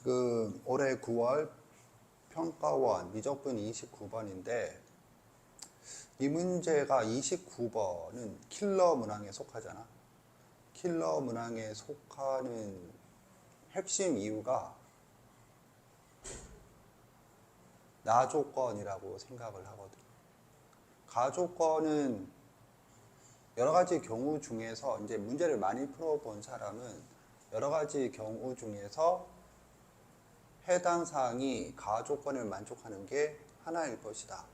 지금 올해 9월 평가원 미적분 29번인데 이 문제가 29번은 킬러 문항에 속하잖아. 킬러 문항에 속하는 핵심 이유가 나조건이라고 생각을 하거든. 가조건은 여러 가지 경우 중에서 이제 문제를 많이 풀어본 사람은 여러 가지 경우 중에서 해당 사항이 가조건을 만족하는 게 하나일 것이다.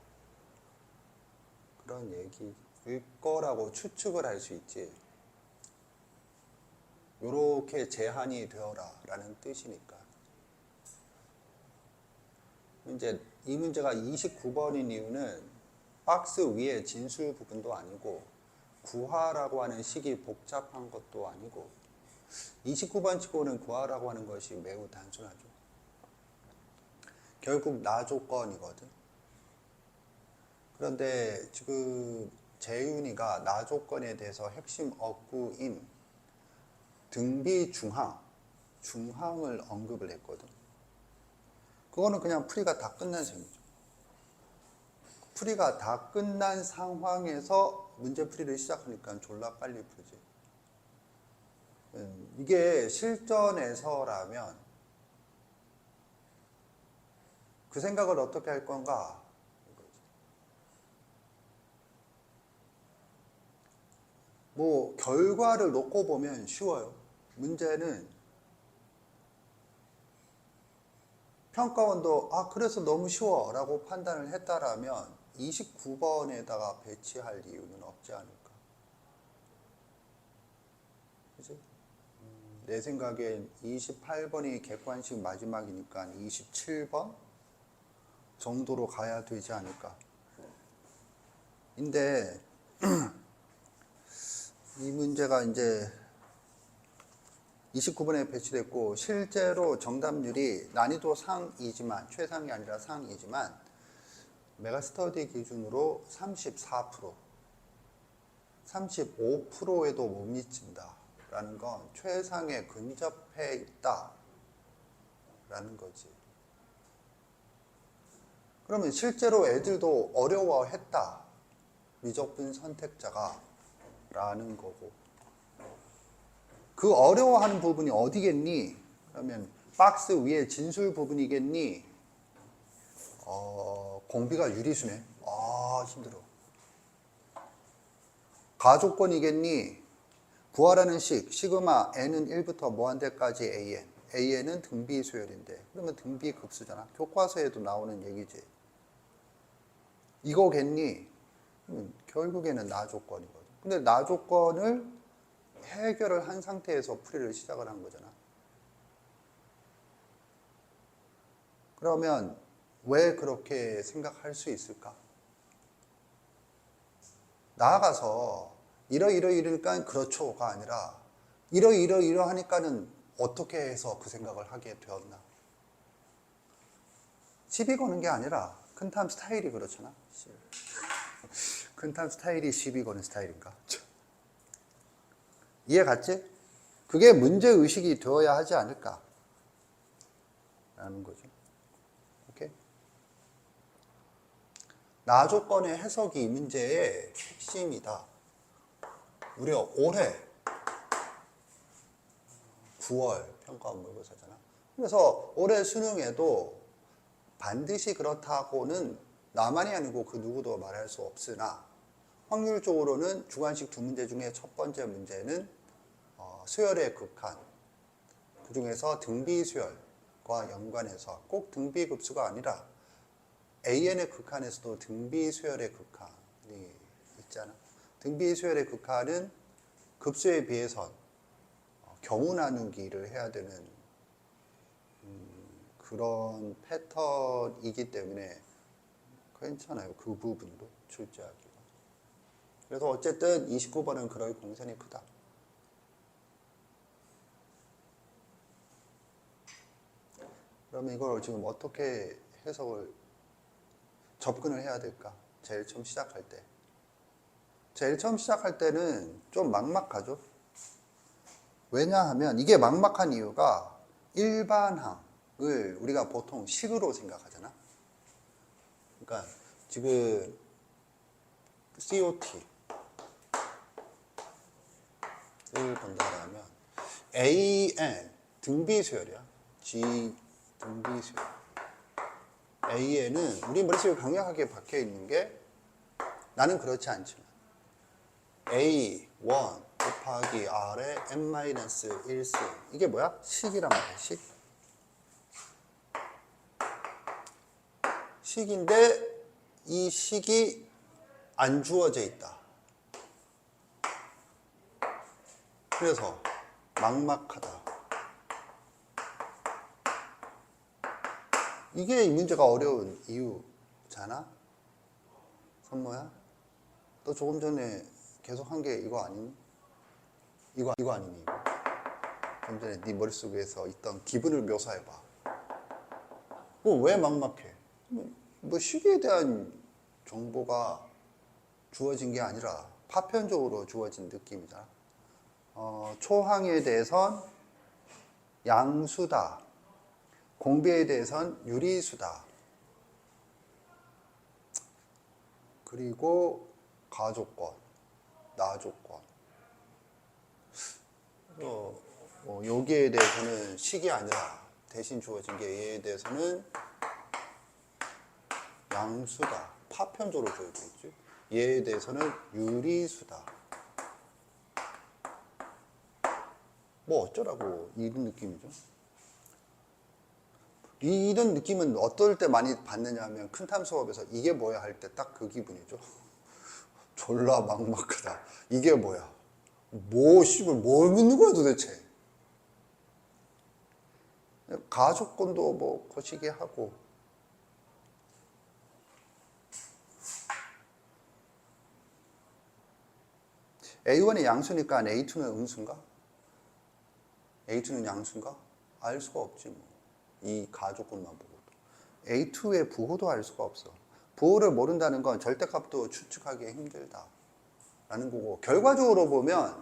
그런 얘기일 거라고 추측을 할 수 있지. 요렇게 제한이 되어라 라는 뜻이니까. 이제 이 문제가 29번인 이유는 박스 위에 진술 부분도 아니고 구하라고 하는 식이 복잡한 것도 아니고 29번 치고는 구하라고 하는 것이 매우 단순하죠. 결국 나조건이거든. 그런데 지금 재윤이가 나조건에 대해서 핵심 어구인 등비 중항을 언급을 했거든. 그거는 그냥 풀이가 다 끝난 셈이죠. 풀이가 다 끝난 상황에서 문제 풀이를 시작하니까 졸라 빨리 풀지. 이게 실전에서라면 그 생각을 어떻게 할 건가? 뭐 결과를 놓고 보면 쉬워요. 문제는 평가원도 그래서 너무 쉬워 라고 판단을 했다라면 29번에다가 배치할 이유는 없지 않을까. 그치? 내 생각엔 28번이 객관식 마지막이니까 27번 정도로 가야 되지 않을까. 근데 이 문제가 이제 29번에 배치됐고 실제로 정답률이 난이도 상이지만 최상이 아니라 상이지만 메가스터디 기준으로 34% 35%에도 못 미친다 라는 건 최상에 근접해 있다 라는 거지. 그러면 실제로 애들도 어려워했다 미적분 선택자가 라는 거고, 그 어려워하는 부분이 어디겠니? 그러면 박스 위에 진술 부분이겠니? 공비가 유리수네. 힘들어. 가조건이겠니? 구하라는 시그마 n은 1부터 무한대까지 an. an은 등비 수열인데 그러면 등비 급수잖아. 교과서에도 나오는 얘기지. 이거겠니? 결국에는 나조건이거든. 근데 나조건을 해결을 한 상태에서 풀이를 시작을 한 거잖아. 그러면 왜 그렇게 생각할 수 있을까? 나아가서 이러니까 그렇죠가 아니라 이러하니까는 어떻게 해서 그 생각을 하게 되었나? 시비 거는 게 아니라 큰탐 스타일이 그렇잖아. 큰탐 스타일이 시비 거는 스타일인가? 이해 갔지? 그게 문제의식이 되어야 하지 않을까? 라는 거죠. 오케이? 나조건의 해석이 이 문제의 핵심이다. 우리가 올해 9월 평가원 모의고사잖아. 그래서 올해 수능에도 반드시 그렇다고는 나만이 아니고 그 누구도 말할 수 없으나 확률적으로는 주관식 두 문제 중에 첫 번째 문제는 수열의 극한, 그 중에서 등비 수열과 연관해서 꼭 등비 급수가 아니라 AN의 극한에서도 등비 수열의 극한이 있잖아. 등비 수열의 극한은 급수에 비해선 경우 나누기를 해야 되는 그런 패턴이기 때문에 괜찮아요. 그 부분도 출제하기가. 그래서 어쨌든 29번은 그럴 공산이 크다. 그러면 이걸 지금 어떻게 해석을 접근을 해야 될까? 제일 처음 시작할 때. 제일 처음 시작할 때는 좀 막막하죠. 왜냐하면 이게 막막한 이유가 일반항, 우리가 보통 식으로 생각하잖아. 그러니까 지금 COT를 본다라면 AN 등비수열이야. G 등비수열. AN은 우리 머릿속에 강력하게 박혀 있는 게 나는 그렇지 않지만 A1 곱하기 R의 n-1승 이게 뭐야? 식이란 말이야. 식인데 이 식이 안 주어져 있다. 그래서 막막하다. 이게 이 문제가 어려운 이유잖아. 선모야, 너 조금 전에 계속 한 게 이거 아니니? 이거 아니니? 이거. 좀 전에 네 머릿속에서 있던 기분을 묘사해봐. 왜 막막해? 뭐 시기에 대한 정보가 주어진 게 아니라 파편적으로 주어진 느낌이잖아. 초항에 대해선 양수다. 공비에 대해선 유리수다. 그리고 가조건, 나조건. 여기에 대해서는 식이 아니라 대신 주어진 게 얘에 대해서는 양수다. 파편적으로 주어져 있지. 얘에 대해서는 유리수다. 뭐 어쩌라고 이런 느낌이죠. 이런 느낌은 어떨 때 많이 받느냐 하면 큰탐 수업에서 이게 뭐야 할 때 딱 그 기분이죠. 졸라 막막하다. 이게 뭐야? 뭘 묻는 거야 도대체? 가족권도 뭐 거시기 하고. A1이 양수니까 A2는 음수인가? A2는 양수인가? 알 수가 없지 뭐. 이 가족권만 보고. A2의 부호도 알 수가 없어. 부호를 모른다는 건 절대값도 추측하기 힘들다 라는 거고, 결과적으로 보면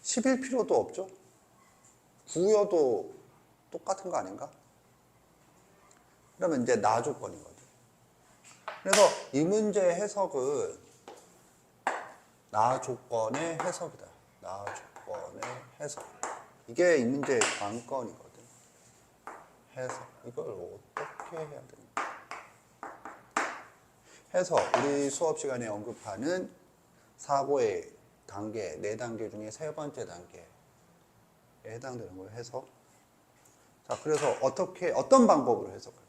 10일 필요도 없죠. 부여도 똑같은 거 아닌가? 그러면 이제 나 조건이거든. 그래서 이 문제의 해석은 나 조건의 해석이다. 나 조건의 해석. 이게 이 문제의 관건이거든. 해석. 이걸 어떻게 해야 되나? 해석. 우리 수업 시간에 언급하는 사고의 단계, 4단계 중에 3번째 단계에 해당되는 거예요. 해석. 자, 그래서 어떤 방법으로 해석할까요?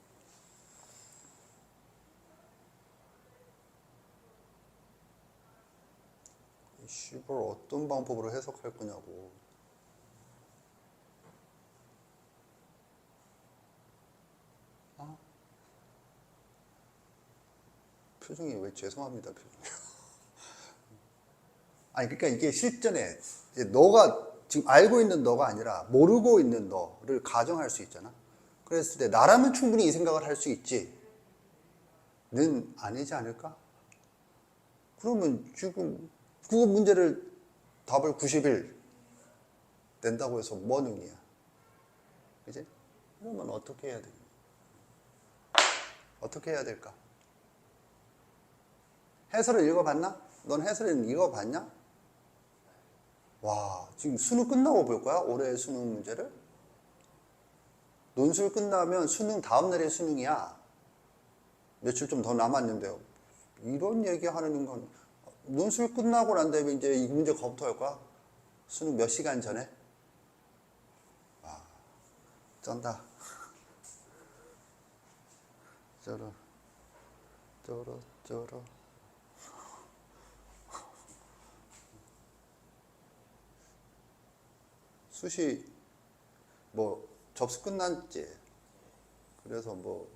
씨발, 어떤 방법으로 해석할 거냐고. 표정이 왜 죄송합니다, 표정이. 아니, 그러니까 이게 실전에 너가 지금 알고 있는 너가 아니라 모르고 있는 너를 가정할 수 있잖아. 그랬을 때 나라면 충분히 이 생각을 할 수 있지. 는 아니지 않을까? 그러면 지금 그 문제를 답을 90일 낸다고 해서 뭔 의미야? 그지? 그러면 어떻게 해야 돼? 어떻게 해야 될까? 해설을 읽어봤나? 넌 해설을 읽어봤냐? 와, 지금 수능 끝나고 볼 거야? 올해 수능 문제를? 논술 끝나면 수능 다음 날에 수능이야. 며칠 좀 더 남았는데요. 이런 얘기 하는 건 논술 끝나고 난 다음에 이제 이 문제 검토할 거야? 수능 몇 시간 전에? 와, 쩐다. 쩔어. 수시 뭐 접수 끝났지. 그래서 뭐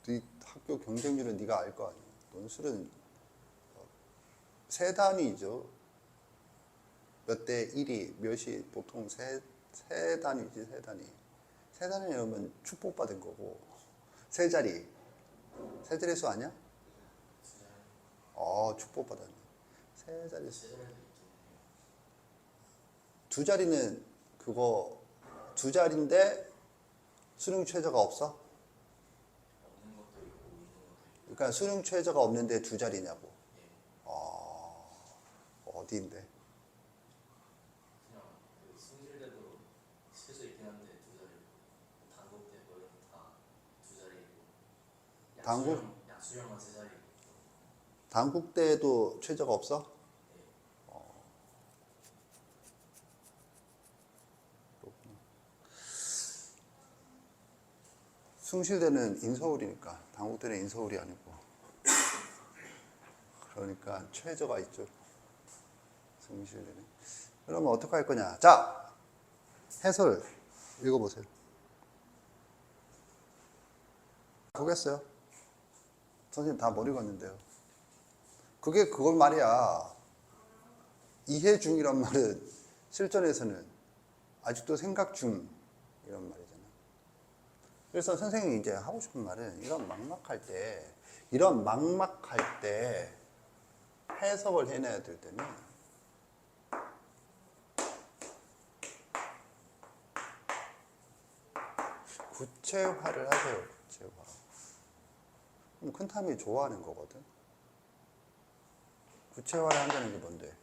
네 학교 경쟁률은 네가 알 거 아니야. 논술은 세 단위죠. 몇 대 1이 몇이 보통 세 단위지. 세 단위. 세 단위면 축복받은 거고. 세 자리. 세 자릿수 아니야? 축복받았네. 세 자릿수. 두 자리는 그거 두 자리인데 수능 최저가 없어? 없는 것도 있고 있는 것도 있고. 그러니까 수능 최저가 없는데 두 자리냐고. 예. 어디인데? 그냥 그 승실대도 실수 있긴 한데 두 자리고 단국대 뭐 이런 거다두 자리고. 단국? 야수형만 세 자리고. 단국대도 최저가 없어? 예. 숭실대는 인서울이니까 단국대는 인서울이 아니고 그러니까 최저가 있죠. 숭실대는. 그러면 어떻게 할 거냐? 자, 해설 읽어보세요. 보겠어요? 선생님 다 머리 걷는데요. 그게 그걸 말이야. 이해 중이란 말은 실전에서는 아직도 생각 중 이런 말이잖아. 그래서 선생님이 이제 하고 싶은 말은 이런 막막할 때 해석을 해내야 될 때는 구체화를 하세요. 구체화. 그럼 큰탐이 좋아하는 거거든. 구체화를 한다는 게 뭔데?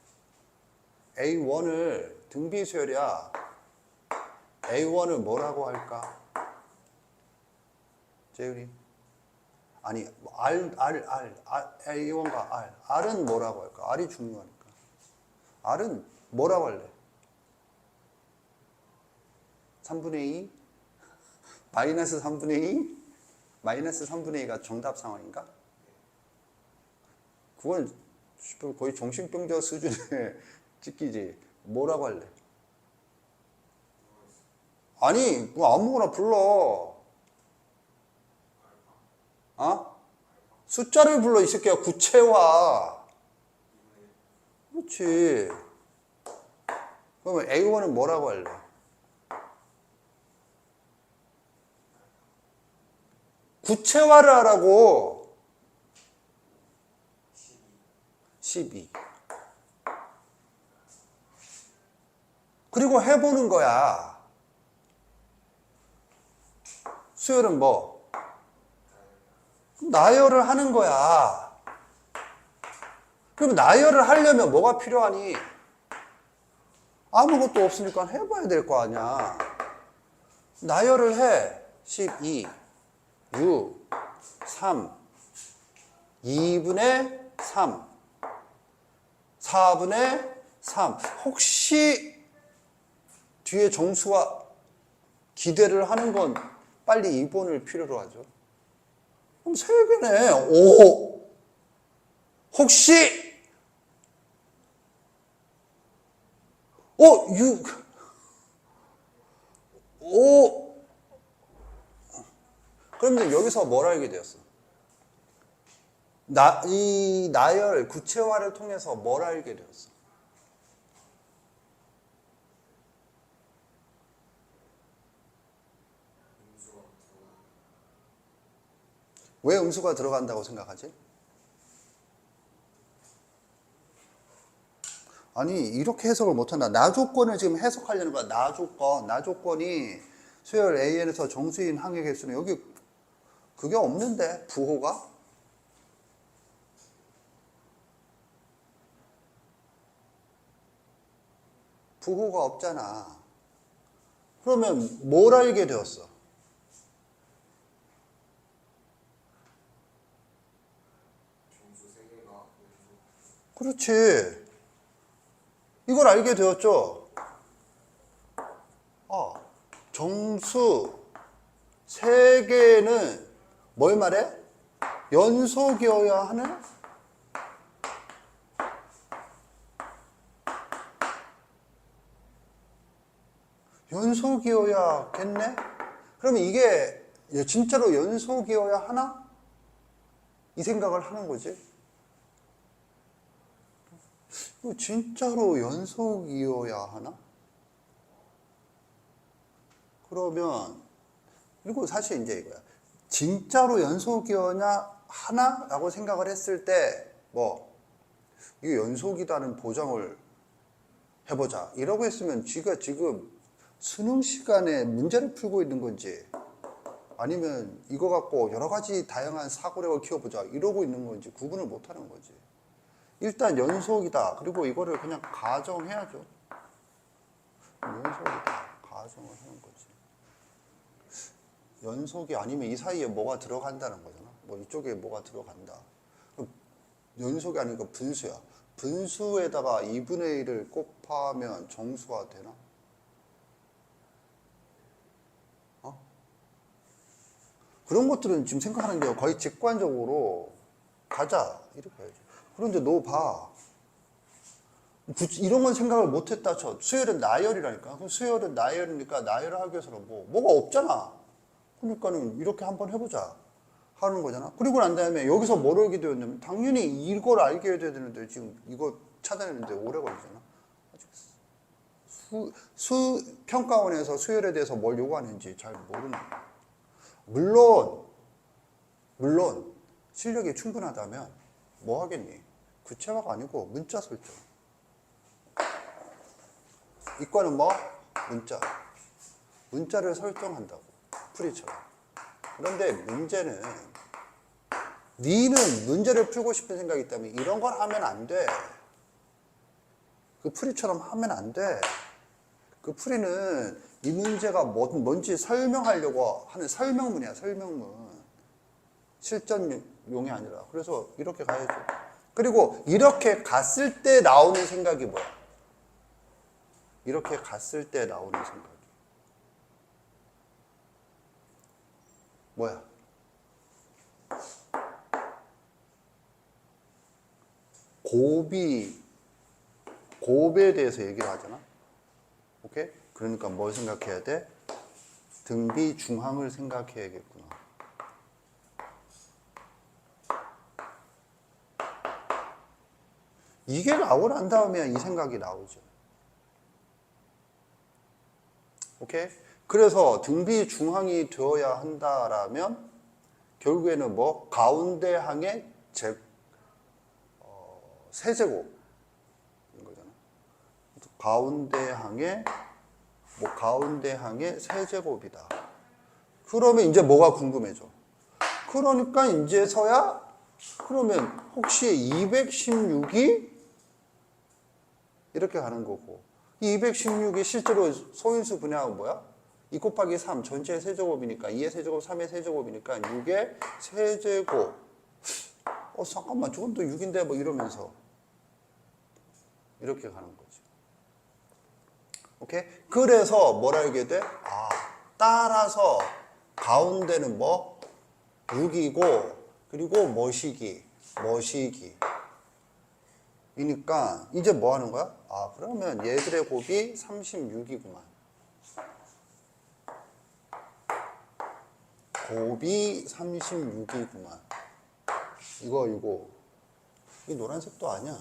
A1을 등비수열이야. A1을 뭐라고 할까? 재율이? 아니, A1과 R. R은 뭐라고 할까? R이 중요하니까. R은 뭐라고 할래? 3분의 2? 마이너스 3분의 2? 마이너스 3분의 2가 정답 상황인가? 그건 거의 정신병자 수준의 찍기지. 뭐라고 할래? 아니, 뭐 아무거나 불러. 숫자를 불러, 이 새끼야. 구체화. 그렇지. 그러면 A1은 뭐라고 할래? 구체화를 하라고. 12. 그리고 해보는 거야. 수열은 뭐? 나열을 하는 거야. 그럼 나열을 하려면 뭐가 필요하니? 아무것도 없으니까 해봐야 될 거 아니야. 나열을 해. 12, 6, 3, 2분의 3, 4분의 3. 혹시 뒤에 정수가 기대를 하는 건 빨리 2번을 필요로 하죠. 그럼 3개네. 5. 혹시 6. 5. 그러면 여기서 뭘 알게 되었어? 이 나열, 구체화를 통해서 뭘 알게 되었어? 왜 음수가 들어간다고 생각하지? 아니, 이렇게 해석을 못한다. 나조건을 지금 해석하려는 거야. 나조건. 나조건이 수열 AN에서 정수인 항의 개수는 여기 그게 없는데, 부호가? 부호가 없잖아. 그러면 뭘 알게 되었어? 그렇지. 이걸 알게 되었죠. 정수 3개는 뭘 말해? 연속이어야 하는? 연속이어야겠네? 그러면 이게 진짜로 연속이어야 하나? 이 생각을 하는 거지. 진짜로 연속이어야 하나? 그러면, 그리고 사실 이제 이거야. 진짜로 연속이어야 하나? 라고 생각을 했을 때, 이게 연속이다는 보장을 해보자. 이러고 했으면 쥐가 지금 수능 시간에 문제를 풀고 있는 건지, 아니면 이거 갖고 여러 가지 다양한 사고력을 키워보자 이러고 있는 건지 구분을 못하는 거지. 일단 연속이다. 그리고 이거를 그냥 가정해야죠. 연속이다. 가정을 하는 거지. 연속이 아니면 이 사이에 뭐가 들어간다는 거잖아. 뭐 이쪽에 뭐가 들어간다. 연속이 아니고 분수야. 분수에다가 2분의 1을 곱하면 정수가 되나? 그런 것들은 지금 생각하는 게 거의 직관적으로 가자 이렇게 해야지. 그런데 너 봐. 이런 건 생각을 못했다 쳐. 수열은 나열이라니까. 그럼 수열은 나열이니까 나열을 하기 위해서는 뭐가 없잖아. 그러니까는 이렇게 한번 해보자 하는 거잖아. 그리고 난 다음에 여기서 뭘 알게 되었냐면 당연히 이걸 알게 돼야 되는데 지금 이거 찾아내는데 오래 걸리잖아. 평가원에서 수열에 대해서 뭘 요구하는지 잘 모르는 거야. 물론 실력이 충분하다면 뭐 하겠니? 구체화가 아니고 문자 설정. 이과는 뭐? 문자를 설정한다고. 풀이처럼. 그런데 문제는 니는 문제를 풀고 싶은 생각이 있다면 이런 걸 하면 안 돼. 그 풀이처럼 하면 안 돼. 그 풀이는 이 문제가 뭔지 설명하려고 하는 설명문이야, 설명문. 실전용이 아니라. 그래서 이렇게 가야죠. 그리고 이렇게 갔을 때 나오는 생각이 뭐야? 이렇게 갔을 때 나오는 생각이 뭐야? 곱에 대해서 얘기를 하잖아. 오케이? 그러니까 뭘 생각해야 돼? 등비 중항을 생각해야겠구나. 이게 나오고 난 다음에 이 생각이 나오죠. 오케이? 그래서 등비 중항이 되어야 한다라면 결국에는 뭐 가운데 항의 세제곱인 거잖아. 가운데 항의 세제곱이다. 그러면 이제 뭐가 궁금해져? 그러니까 이제서야 그러면 혹시 216이 이렇게 가는 거고, 이 216이 실제로 소인수 분해하고 뭐야? 2 곱하기 3 전체의 세제곱이니까 2의 세제곱, 3의 세제곱이니까 6의 세제곱. 잠깐만 저건 또 6인데 뭐 이러면서 이렇게 가는 거지. 오케이? 그래서 뭘 알게 돼? 따라서 가운데는 뭐? 6이고 그리고 머시기 이니까 이제 뭐 하는 거야? 그러면 얘들의 곱이 36이구만. 곱이 36이구만. 이거. 이 노란색도 아니야.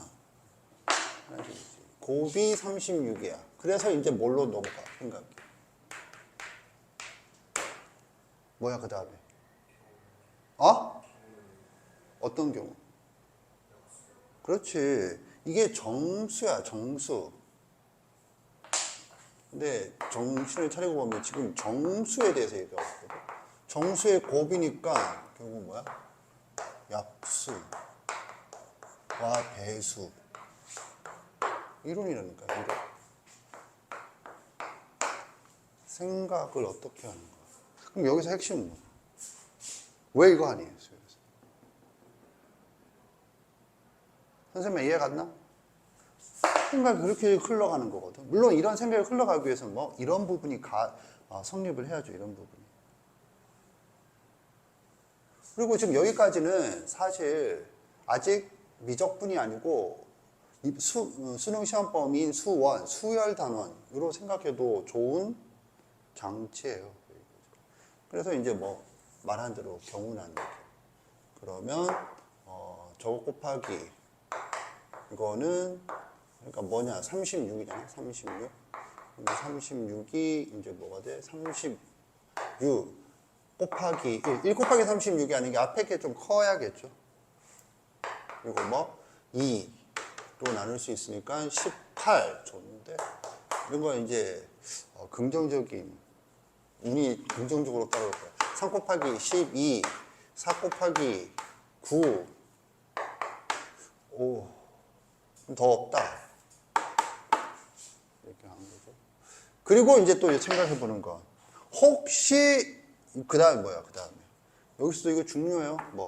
곱이 36이야. 그래서 이제 뭘로 넘어가? 생각이. 뭐야, 그 다음에? 어떤 경우? 그렇지. 이게 정수야, 정수. 근데 정신을 차리고 보면 지금 정수에 대해서 얘기하고 있거든. 정수의 곱이니까 결국 뭐야? 약수와 배수. 이론이라니까, 이론. 생각을 어떻게 하는 거야? 그럼 여기서 핵심은 뭐야? 왜 이거 아니에요, 수요에서? 선생님 이해 갔나? 생각이 그렇게 흘러가는 거거든. 물론 이런 생각이 흘러가기 위해서는 뭐 이런 부분이 성립을 해야죠. 이런 부분이. 그리고 지금 여기까지는 사실 아직 미적분이 아니고 수능 시험 범위인 수원, 수열 단원으로 생각해도 좋은 장치예요. 그래서 이제 뭐 말한 대로 경우난 이렇게. 그러면 저거 곱하기 이거는 그러니까 뭐냐? 36이잖아. 36. 근데 36이 이제 뭐가 돼? 36 곱하기 1 곱하기 36이 아닌 게 앞에 게 좀 커야겠죠. 그리고 뭐 2로 나눌 수 있으니까 18 줬는데 이런 거 이제 긍정적인 운이 긍정적으로 따라올 거야. 3 곱하기 12, 4 곱하기 9. 오, 더 없다. 이렇게 하는 거죠. 그리고 이제 또 생각해 보는 건, 혹시, 그 다음에 뭐야, 그 다음에. 여기서도 이거 중요해요. 뭐,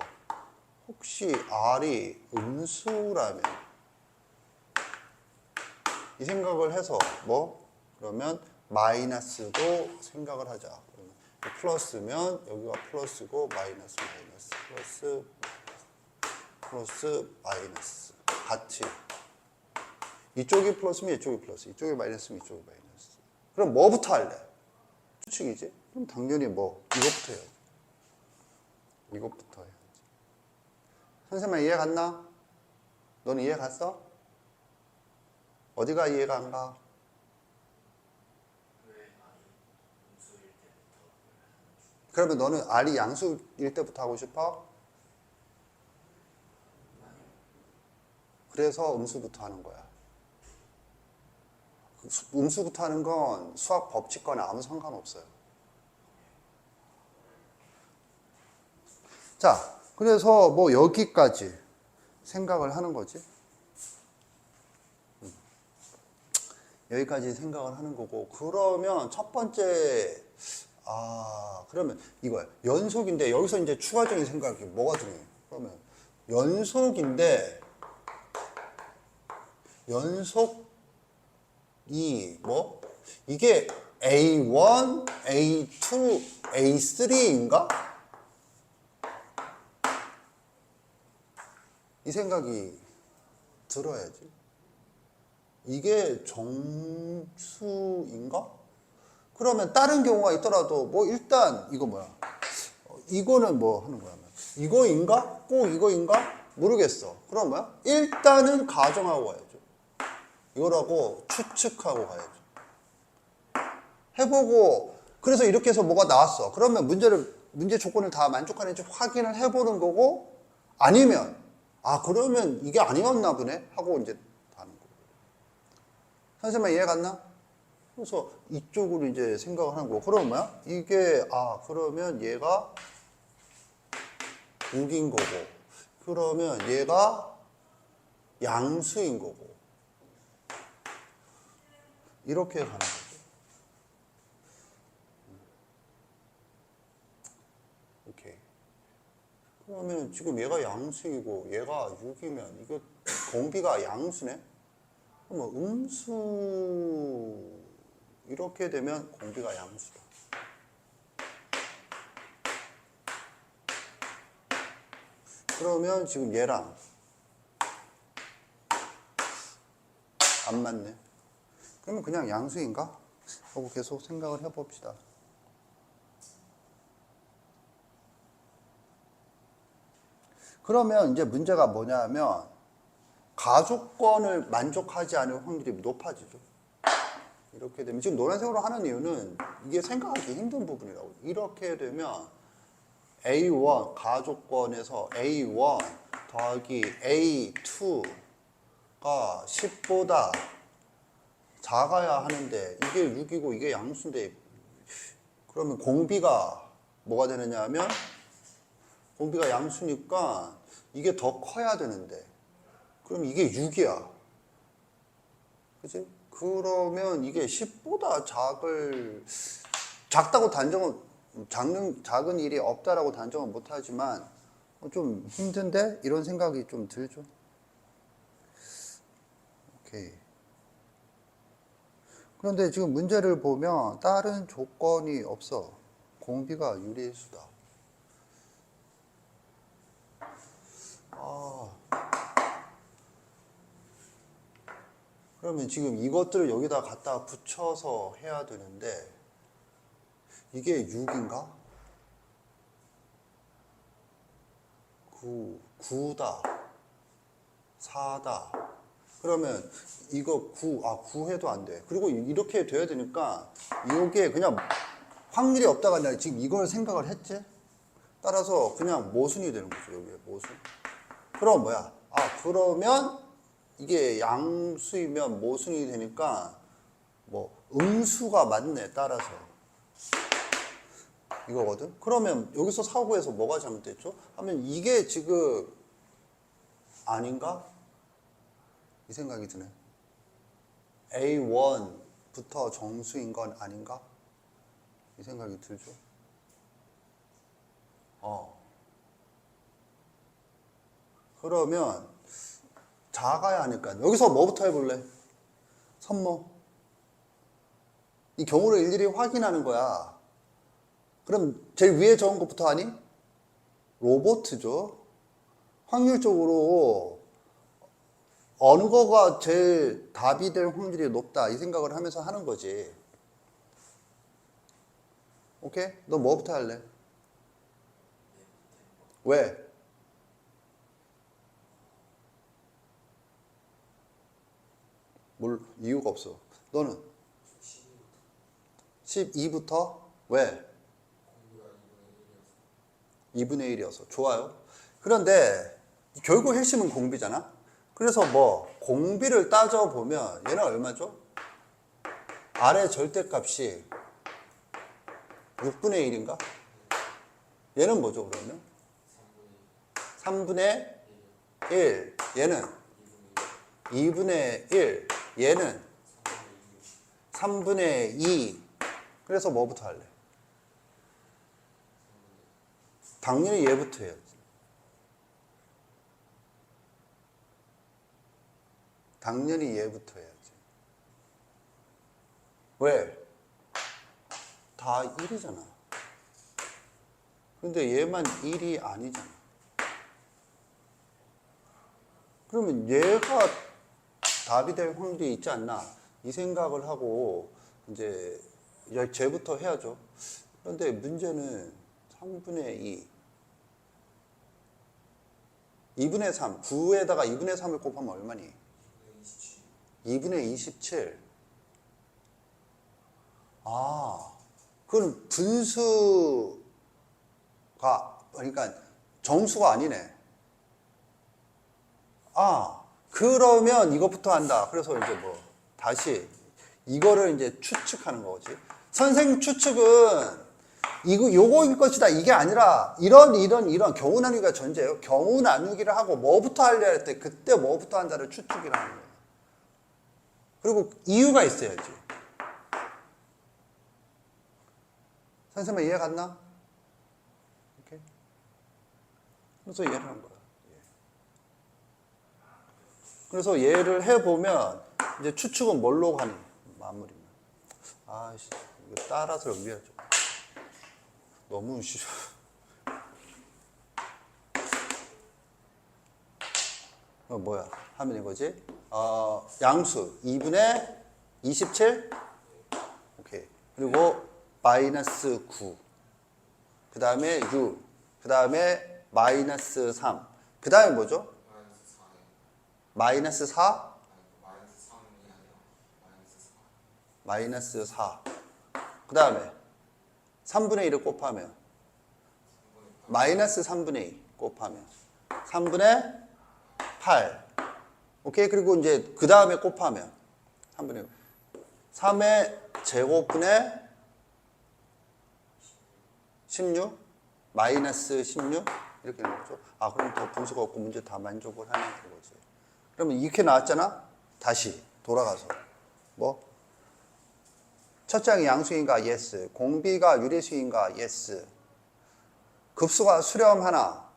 혹시 R이 음수라면, 이 생각을 해서, 뭐, 그러면 마이너스도 생각을 하자. 그러면 플러스면 여기가 플러스고, 마이너스, 플러스, 마이너스. 같이. 이쪽이 플러스면 이쪽이 플러스, 이쪽이 마이너스면 이쪽이 마이너스. 그럼 뭐부터 할래? 수칙이지? 그럼 당연히 뭐, 이것부터 해야지. 이것부터 해야지. 선생님 이해 갔나? 너는 이해 갔어? 어디가 이해가 안 가? 그러면 너는 R이 양수일 때부터 하고 싶어? 그래서 음수부터 하는 거야. 음수부터 하는 건 수학 법칙과는 아무 상관없어요. 자, 그래서 뭐 여기까지 생각을 하는 거지. 여기까지 생각을 하는 거고, 그러면 첫 번째, 그러면 이거야. 연속인데, 여기서 이제 추가적인 생각이 뭐가 중요해? 그러면 연속인데, 연속이 뭐? 이게 A1, A2, A3인가? 이 생각이 들어야지. 이게 정수인가? 그러면 다른 경우가 있더라도 뭐 일단 이거 뭐야? 이거는 뭐 하는 거야? 이거인가? 꼭 이거인가? 모르겠어. 그럼 뭐야? 일단은 가정하고 가야죠. 이거라고 추측하고 가야죠. 해보고, 그래서 이렇게 해서 뭐가 나왔어. 그러면 문제 조건을 다 만족하는지 확인을 해보는 거고, 아니면 그러면 이게 아니었나 보네 하고 이제 다는 거고. 선생님 이해 갔나? 그래서 이쪽으로 이제 생각을 하는 거고. 그러면 뭐야? 이게 그러면 얘가 6인 거고, 그러면 얘가 양수인 거고, 이렇게 가는 거죠. 오케이. 그러면 지금 얘가 양수이고 얘가 6이면 이거 공비가 양수네? 그러면 음수 이렇게 되면 공비가 양수다. 그러면 지금 얘랑 안 맞네. 그러면 그냥 양수인가? 하고 계속 생각을 해봅시다. 그러면 이제 문제가 뭐냐면 가족권을 만족하지 않을 확률이 높아지죠. 이렇게 되면 지금 노란색으로 하는 이유는 이게 생각하기 힘든 부분이라고. 이렇게 되면 A1 가족권에서 A1 더하기 A2가 10보다 작아야 하는데 이게 6이고 이게 양수인데, 그러면 공비가 뭐가 되느냐 하면 공비가 양수니까 이게 더 커야 되는데, 그럼 이게 6이야. 그치? 그러면 이게 10보다 작다고 작은 일이 없다라고 단정은 못하지만 좀 힘든데? 이런 생각이 좀 들죠. 오케이. 그런데 지금 문제를 보면 다른 조건이 없어. 공비가 유리수다. 그러면 지금 이것들을 여기다 갖다 붙여서 해야 되는데 이게 6인가? 9다. 4다. 그러면 이거 9 해도 안 돼. 그리고 이렇게 돼야 되니까 이게 그냥 확률이 없다가 아니라 지금 이걸 생각을 했지? 따라서 그냥 모순이 되는 거죠. 여기에 모순. 그럼 뭐야? 그러면 이게 양수이면 모순이 되니까 뭐 음수가 맞네. 따라서 이거거든. 그러면 여기서 사고에서 뭐가 잘못됐죠? 하면 이게 지금 아닌가? 이 생각이 드네. A1부터 정수인 건 아닌가? 이 생각이 들죠. 그러면 작아야 하니까 여기서 뭐부터 해볼래? 선모. 이 경우를 일일이 확인하는 거야. 그럼 제일 위에 적은 것부터 하니? 로보트죠. 확률적으로 어느 거가 제일 답이 될 확률이 높다 이 생각을 하면서 하는 거지. 오케이? 너 뭐부터 할래? 왜? 이유가 없어. 너는? 12부터? 왜? 2분의 1이어서. 좋아요. 그런데 결국 핵심은 공비잖아. 그래서 뭐 공비를 따져보면 얘는 얼마죠? 아래 절대값이 6분의 1인가? 얘는 뭐죠 그러면? 3분의 1. 얘는 2분의 1. 얘는 3분의 2. 그래서 뭐부터 할래? 당연히 얘부터 해야지. 당연히 얘부터 해야지. 왜? 다 1이잖아. 근데 얘만 1이 아니잖아. 그러면 얘가 답이 될 확률이 있지 않나? 이 생각을 하고 이제 쟤부터 해야죠. 그런데 문제는 3분의 2. 2분의 3. 9에다가 2분의 3을 곱하면 얼마니? 2분의 27. 그건 분수가, 그러니까 정수가 아니네. 그러면 이것부터 한다. 그래서 이제 뭐, 다시 이거를 이제 추측하는 거지. 선생 추측은 요거일 것이다. 이게 아니라, 이런 경우 나누기가 전제예요. 경우 나누기를 하고 뭐부터 하려 할 때, 그때 뭐부터 한다를 추측이라는 거예요. 그리고 이유가 있어야지. 선생님 이해 갔나? 오케이. 그래서 이해를 한 거야. 그래서 얘를 해보면 이제 추측은 뭘로 가니? 마무리는. 아이씨, 이거 따라서 연기하죠. 너무 싫어. 뭐야? 하면 이거지. 양수 2분의 27. 오케이. 그리고 마이너스 9. 그 다음에 6. 그 다음에 마이너스 3. 그 다음에 뭐죠? 마이너스 4? 마이너스 4. 그 다음에 3분의 1을 곱하면 마이너스 3분의 2 곱하면 3분의 8. 오케이. 그리고 이제 그 다음에 곱하면 3분의 3의 제곱분의 16 마이너스 16 이렇게 되는 거죠. 그럼 더 분수가 없고 문제 다 만족을 하는 거지. 그러면 이렇게 나왔잖아. 다시 돌아가서 뭐 첫 장이 양수인가? yes. 공비가 유리수인가? yes. 급수가 수렴하나?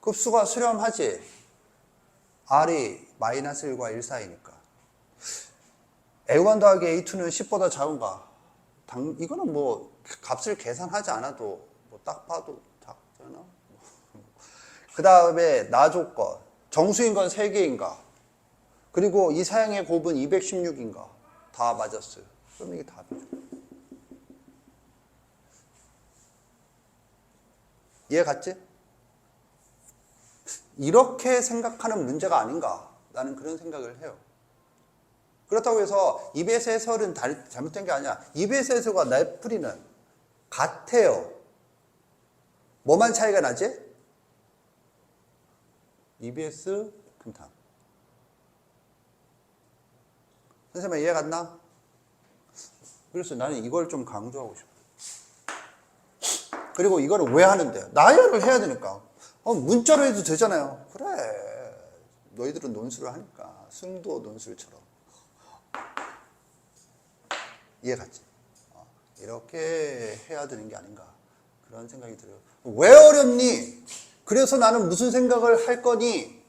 급수가 수렴하지. R이 마이너스 1과 1 사이니까. A1 더하기 A2는 10보다 작은가? 이거는 뭐 값을 계산하지 않아도 뭐 딱 봐도 작잖아. 그 다음에 나 조건. 정수인 건 3개인가? 그리고 이 사형의 곱은 216인가? 다 맞았어요. 그럼 이게 답이죠. 이해 갔지? 이렇게 생각하는 문제가 아닌가? 나는 그런 생각을 해요. 그렇다고 해서 EBS 해설은 잘못된 게 아니야. EBS 해설과 넷프리는 같아요. 뭐만 차이가 나지? EBS 금탐. 선생님 이해 갔나? 그래서 나는 이걸 좀 강조하고 싶어. 그리고 이거를 왜 하는데? 나열을 해야 되니까. 문자로 해도 되잖아요. 그래. 너희들은 논술을 하니까. 승도 논술처럼. 이해갔지? 이렇게 해야 되는 게 아닌가. 그런 생각이 들어요. 왜 어렵니? 그래서 나는 무슨 생각을 할 거니?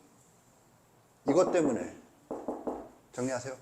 이것 때문에. 정리하세요.